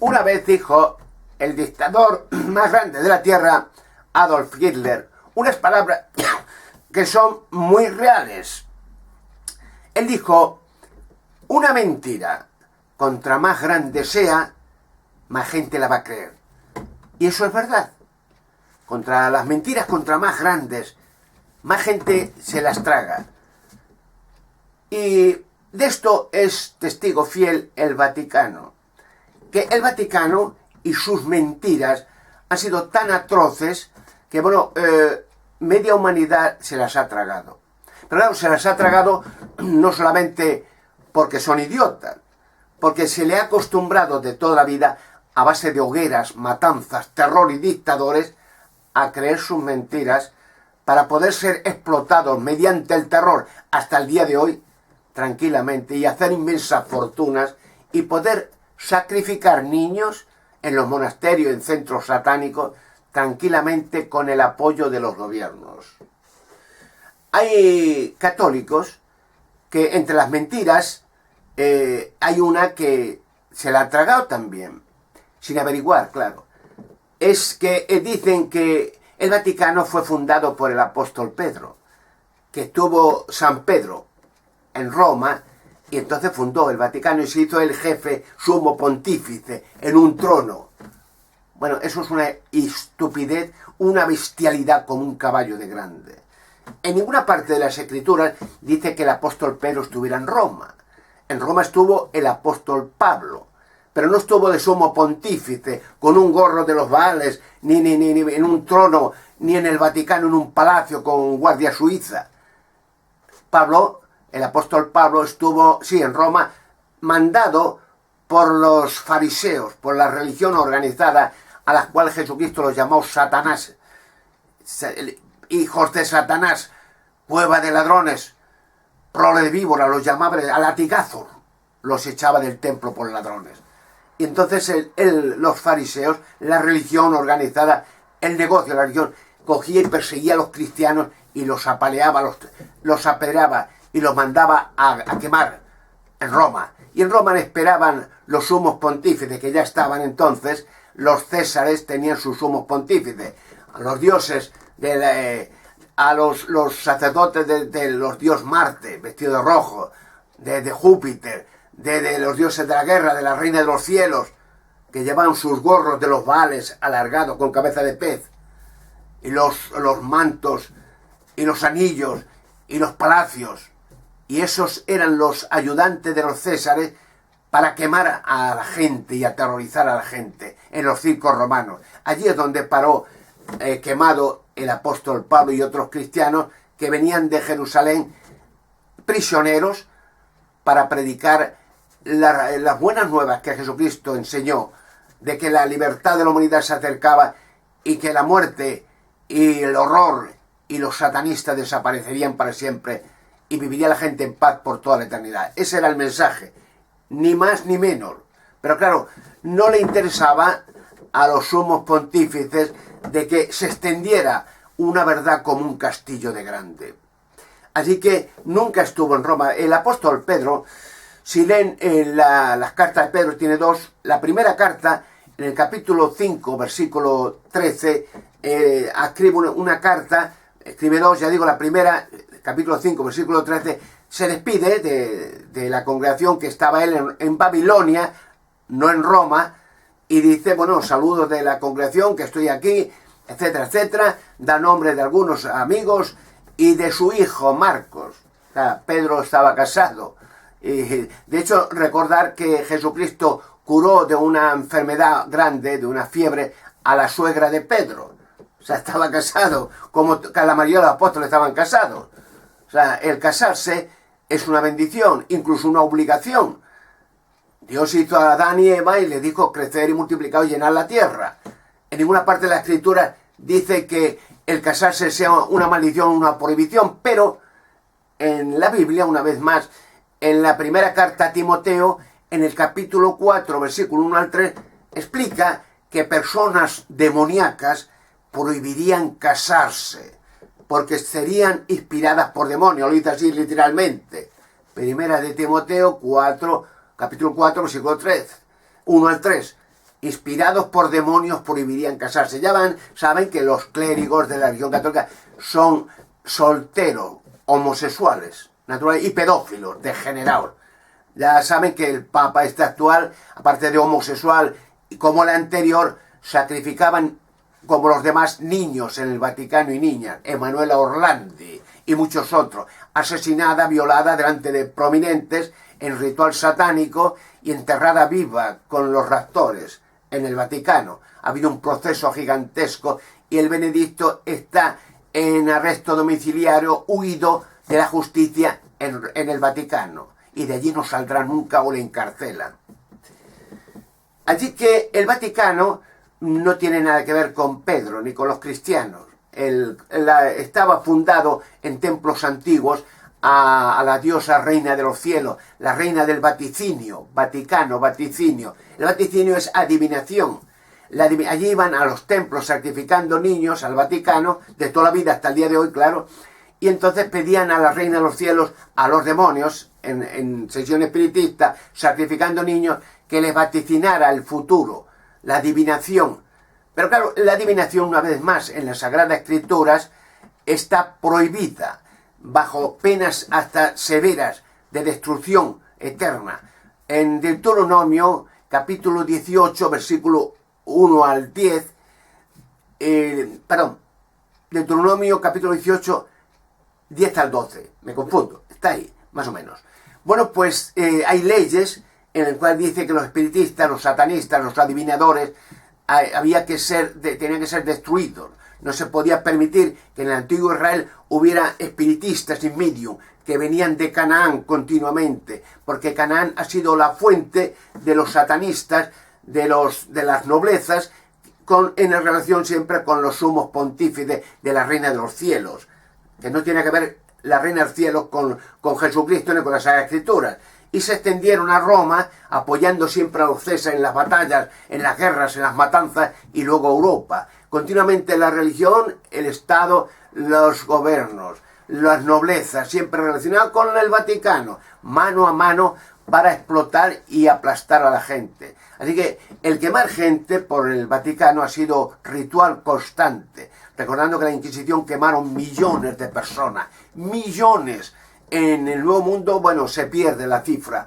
Una vez dijo el dictador más grande de la Tierra, Adolf Hitler, unas palabras que son muy reales. Él dijo: una mentira, contra más grande sea, más gente la va a creer. Y eso es verdad. Contra las mentiras, contra más grandes, más gente se las traga. Y de esto es testigo fiel el Vaticano. Que el Vaticano y sus mentiras han sido tan atroces que, bueno, media humanidad se las ha tragado. Pero claro, se las ha tragado no solamente porque son idiotas, porque se le ha acostumbrado de toda la vida, a base de hogueras, matanzas, terror y dictadores, a creer sus mentiras para poder ser explotados mediante el terror hasta el día de hoy, tranquilamente, y hacer inmensas fortunas y poder sacrificar niños en los monasterios, en centros satánicos, tranquilamente con el apoyo de los gobiernos. Hay católicos que entre las mentiras hay una que se la ha tragado también, sin averiguar, claro. Es que dicen que el Vaticano fue fundado por el apóstol Pedro, que estuvo San Pedro en Roma, y entonces fundó el Vaticano y se hizo el jefe sumo pontífice en un trono. Bueno, eso es una estupidez, una bestialidad como un caballo de grande. En ninguna parte de las Escrituras dice que el apóstol Pedro estuviera en Roma. En Roma estuvo el apóstol Pablo, pero no estuvo de sumo pontífice, con un gorro de los Baales, ni en un trono, ni en el Vaticano, en un palacio con guardia suiza. Pablo, el apóstol Pablo, estuvo, sí, en Roma, mandado por los fariseos, por la religión organizada, a la cual Jesucristo los llamó Satanás. Hijos de Satanás, cueva de ladrones, prole de víbora, los llamaba a latigazos, los echaba del templo por ladrones. Y entonces los fariseos, la religión organizada, el negocio de la religión, cogía y perseguía a los cristianos y los apaleaba, los apedreaba y los mandaba a quemar en Roma. Y en Roma esperaban los sumos pontífices, que ya estaban entonces. Los césares tenían sus sumos pontífices. A los dioses, a los sacerdotes de los dios Marte, vestido de rojo, de Júpiter, de los dioses de la guerra, de la reina de los cielos, que llevaban sus gorros de los Baales alargados con cabeza de pez, y los mantos, y los anillos, y los palacios. Y esos eran los ayudantes de los césares para quemar a la gente y aterrorizar a la gente en los circos romanos. Allí es donde paró quemado el apóstol Pablo y otros cristianos que venían de Jerusalén prisioneros para predicar las buenas nuevas que Jesucristo enseñó, de que la libertad de la humanidad se acercaba y que la muerte y el horror y los satanistas desaparecerían para siempre y viviría la gente en paz por toda la eternidad. Ese era el mensaje, ni más ni menos. Pero claro, no le interesaba a los sumos pontífices de que se extendiera una verdad como un castillo de grande. Así que nunca estuvo en Roma. El apóstol Pedro, si leen las cartas de Pedro, tiene dos. La primera carta, en el capítulo 5, versículo 13, escribe una carta, escribe dos, ya digo, la primera, capítulo 5, versículo 13, se despide de la congregación que estaba él en Babilonia, no en Roma, y dice, bueno, saludos de la congregación, que estoy aquí, etcétera, etcétera, da nombre de algunos amigos y de su hijo Marcos. O sea, Pedro estaba casado. Y, de hecho, recordar que Jesucristo curó de una enfermedad grande, de una fiebre, a la suegra de Pedro. O sea, estaba casado, como la mayoría de los apóstoles estaban casados. O sea, el casarse es una bendición, incluso una obligación. Dios hizo a Adán y Eva y le dijo crecer y multiplicar y llenar la tierra. En ninguna parte de la Escritura dice que el casarse sea una maldición o una prohibición, pero en la Biblia, una vez más, en la primera carta a Timoteo, en el capítulo 4, versículo 1 al 3, explica que personas demoníacas prohibirían casarse, porque serían inspiradas por demonios, lo dice así literalmente. Primera de Timoteo 4, capítulo 4, versículo 3, 1 al 3. inspirados por demonios, prohibirían casarse. Saben que los clérigos de la religión católica son solteros, homosexuales, naturales y pedófilos, degenerados. Ya saben que el Papa este actual, aparte de homosexual, como el anterior, sacrificaban como los demás niños en el Vaticano y niñas, Emanuela Orlandi y muchos otros, asesinada, violada delante de prominentes en ritual satánico y enterrada viva con los raptores en el Vaticano. Ha habido un proceso gigantesco y el Benedicto está en arresto domiciliario, huido de la justicia en el Vaticano, y de allí no saldrá nunca o le encarcelan. Así que el Vaticano no tiene nada que ver con Pedro ni con los cristianos. Estaba fundado en templos antiguos a la diosa reina de los cielos, la reina del vaticinio, Vaticano, vaticinio. El vaticinio es adivinación. Allí iban a los templos sacrificando niños al Vaticano, de toda la vida hasta el día de hoy, claro, y entonces pedían a la reina de los cielos, a los demonios, en sesión espiritista, sacrificando niños, que les vaticinara el futuro, la adivinación. Pero claro, la adivinación, una vez más, en las Sagradas Escrituras, está prohibida, bajo penas hasta severas de destrucción eterna. En Deuteronomio, capítulo 18, versículo 1 al 10, Deuteronomio, capítulo 18, 10 al 12, me confundo, está ahí, más o menos. Bueno, pues hay leyes en las cuales dice que los espiritistas, los satanistas, los adivinadores, tenían que ser destruidos. No se podía permitir que en el antiguo Israel hubiera espiritistas y medium que venían de Canaán continuamente, porque Canaán ha sido la fuente de los satanistas, de las noblezas, en relación siempre con los sumos pontífices de la reina de los cielos, que no tiene que ver la reina del cielo con Jesucristo ni con las Sagradas Escrituras. Y se extendieron a Roma, apoyando siempre a los César en las batallas, en las guerras, en las matanzas, y luego a Europa. Continuamente la religión, el Estado, los gobiernos, las noblezas, siempre relacionados con el Vaticano, mano a mano, para explotar y aplastar a la gente. Así que el quemar gente por el Vaticano ha sido ritual constante. Recordando que la Inquisición quemaron millones de personas, millones. En el Nuevo Mundo, bueno, se pierde la cifra.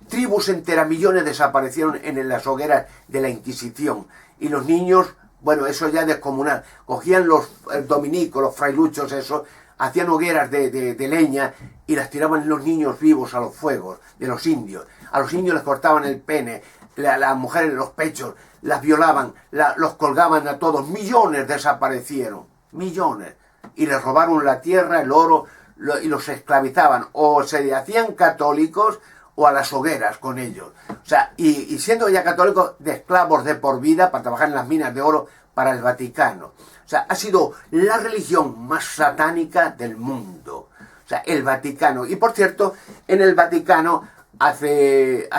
Tribus enteras, millones desaparecieron en las hogueras de la Inquisición. Y los niños, bueno, eso ya es descomunal. Cogían los dominicos, los frailuchos, eso, hacían hogueras de leña y las tiraban los niños vivos a los fuegos de los indios. A los indios les cortaban el pene, las mujeres los pechos, las violaban, los colgaban a todos. Millones desaparecieron, millones. Y les robaron la tierra, el oro, y los esclavizaban, o se hacían católicos o a las hogueras con ellos. O sea, y siendo ya católicos, de esclavos de por vida para trabajar en las minas de oro para el Vaticano. O sea, ha sido la religión más satánica del mundo. O sea, el Vaticano. Y por cierto, en el Vaticano, hace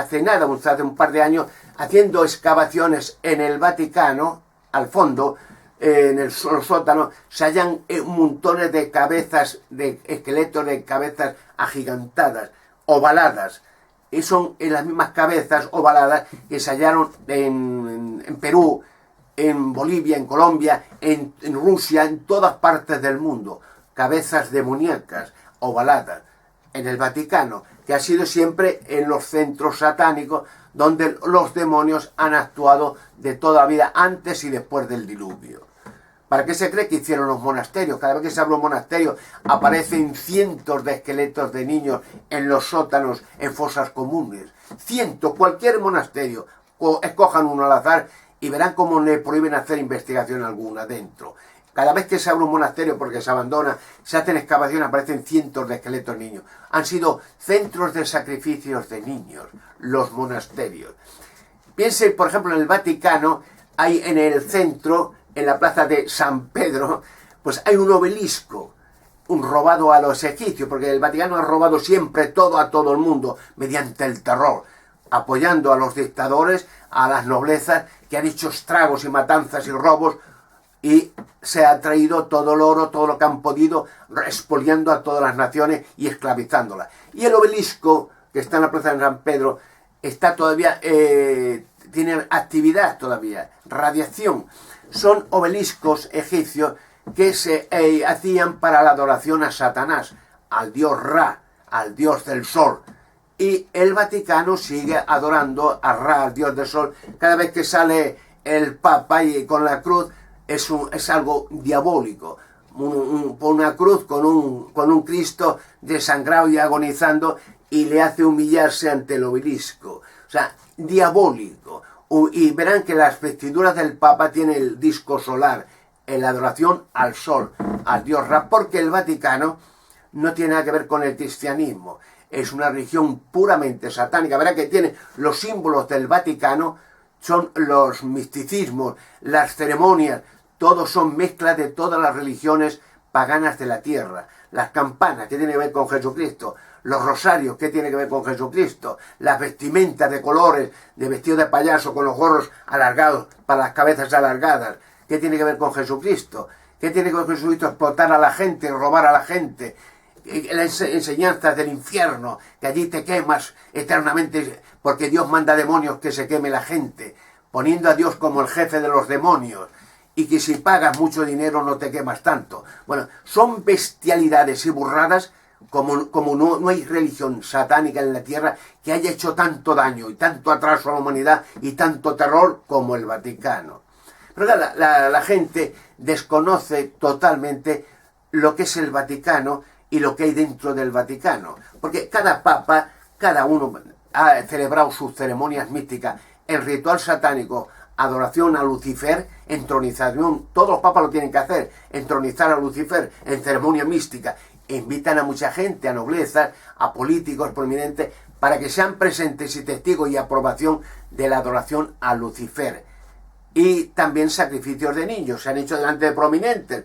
un par de años, haciendo excavaciones en el Vaticano, al fondo, en los sótanos, se hallan montones de cabezas, de esqueletos de cabezas agigantadas, ovaladas. Y son las mismas cabezas ovaladas que se hallaron en Perú, en Bolivia, en Colombia, en Rusia, en todas partes del mundo. Cabezas demoníacas, ovaladas, en el Vaticano, que ha sido siempre en los centros satánicos donde los demonios han actuado de toda la vida, antes y después del diluvio. ¿Para qué se cree que hicieron los monasterios? Cada vez que se abre un monasterio aparecen cientos de esqueletos de niños en los sótanos, en fosas comunes. Cientos, cualquier monasterio. Escojan uno al azar y verán cómo le prohíben hacer investigación alguna dentro. Cada vez que se abre un monasterio porque se abandona, se hacen excavaciones, aparecen cientos de esqueletos de niños. Han sido centros de sacrificios de niños, los monasterios. Piensen, por ejemplo, en el Vaticano, hay en el centro, en la plaza de San Pedro, pues hay un obelisco, un robado a los egipcios, porque el Vaticano ha robado siempre todo a todo el mundo mediante el terror, apoyando a los dictadores, a las noblezas que han hecho estragos y matanzas y robos, y se ha traído todo el oro, todo lo que han podido, expoliando a todas las naciones y esclavizándolas. Y el obelisco, que está en la plaza de San Pedro, está todavía tienen actividad todavía, radiación. Son obeliscos egipcios que se hacían para la adoración a Satanás, al dios Ra, al dios del sol. Y el Vaticano sigue adorando a Ra, al dios del sol. Cada vez que sale el Papa y con la cruz es algo diabólico. Una cruz con un Cristo desangrado y agonizando, y le hace humillarse ante el obelisco. O sea, diabólico. Y verán que las vestiduras del Papa tienen el disco solar, en la adoración al sol, al dios Ra, porque el Vaticano no tiene nada que ver con el cristianismo. Es una religión puramente satánica. Verán que tiene los símbolos del Vaticano, son los misticismos, las ceremonias, todos son mezclas de todas las religiones paganas de la tierra. Las campanas, que tienen que ver con Jesucristo, los rosarios, que tienen que ver con Jesucristo, las vestimentas de colores, de vestido de payaso con los gorros alargados, para las cabezas alargadas, que tiene que ver con Jesucristo, que tiene que ver con Jesucristo explotar a la gente, robar a la gente, las enseñanzas del infierno, que allí te quemas eternamente porque Dios manda demonios que se queme la gente, poniendo a Dios como el jefe de los demonios, y que si pagas mucho dinero no te quemas tanto. Bueno, son bestialidades y burradas, como no hay religión satánica en la tierra que haya hecho tanto daño y tanto atraso a la humanidad y tanto terror como el Vaticano. Pero la gente desconoce totalmente lo que es el Vaticano y lo que hay dentro del Vaticano, porque cada papa, cada uno ha celebrado sus ceremonias místicas, el ritual satánico, adoración a Lucifer, entronización, todos los papas lo tienen que hacer, entronizar a Lucifer en ceremonia mística. Invitan a mucha gente, a nobleza, a políticos prominentes, para que sean presentes y testigos y aprobación de la adoración a Lucifer. Y también sacrificios de niños, se han hecho delante de prominentes,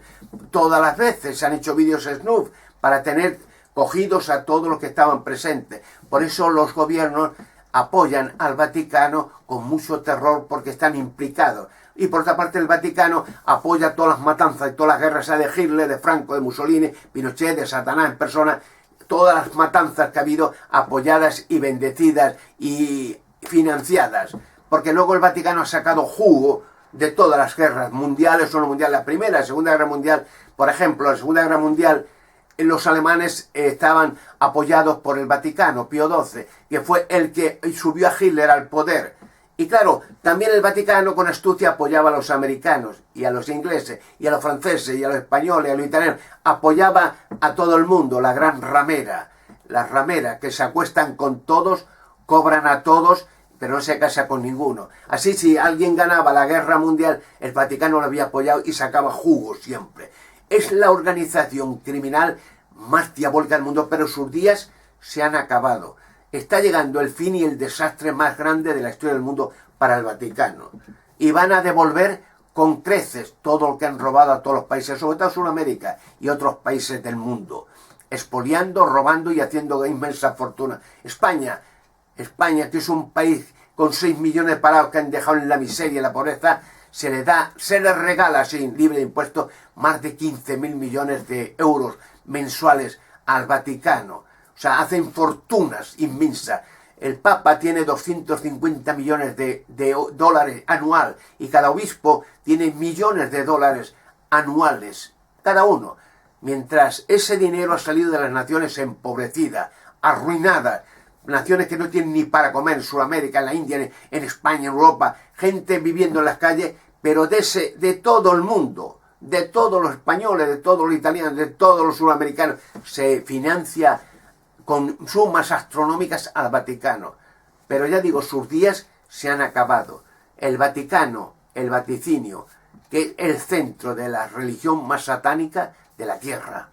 todas las veces se han hecho vídeos snuff, para tener cogidos a todos los que estaban presentes. Por eso los gobiernos apoyan al Vaticano con mucho terror, porque están implicados. Y por otra parte el Vaticano apoya todas las matanzas y todas las guerras de Hitler, de Franco, de Mussolini, Pinochet, de Satanás en persona, todas las matanzas que ha habido apoyadas y bendecidas y financiadas. Porque luego el Vaticano ha sacado jugo de todas las guerras mundiales o no mundiales. La Primera, la Segunda Guerra Mundial, por ejemplo, la Segunda Guerra Mundial, los alemanes estaban apoyados por el Vaticano, Pío XII, que fue el que subió a Hitler al poder. Y claro, también el Vaticano con astucia apoyaba a los americanos, y a los ingleses, y a los franceses, y a los españoles, y a los italianos. Apoyaba a todo el mundo, la gran ramera. Las rameras que se acuestan con todos, cobran a todos, pero no se casa con ninguno. Así, si alguien ganaba la guerra mundial, el Vaticano lo había apoyado y sacaba jugo siempre. Es la organización criminal más diabólica del mundo, pero sus días se han acabado. Está llegando el fin y el desastre más grande de la historia del mundo para el Vaticano. Y van a devolver con creces todo lo que han robado a todos los países, sobre todo Sudamérica y otros países del mundo. Expoliando, robando y haciendo inmensa fortuna. España, que es un país con 6 millones de parados que han dejado en la miseria y la pobreza, se les regala sin libre de impuestos más de 15.000 millones de euros mensuales al Vaticano. O sea, hacen fortunas inmensas. El Papa tiene 250 millones de dólares anual, y cada obispo tiene millones de dólares anuales, cada uno. Mientras ese dinero ha salido de las naciones empobrecidas, arruinadas, naciones que no tienen ni para comer, en Sudamérica, en la India, en España, en Europa, gente viviendo en las calles, pero de todo el mundo, de todos los españoles, de todos los italianos, de todos los sudamericanos, se financia con sumas astronómicas al Vaticano. Pero ya digo, sus días se han acabado. El Vaticano, el vaticinio, que es el centro de la religión más satánica de la tierra.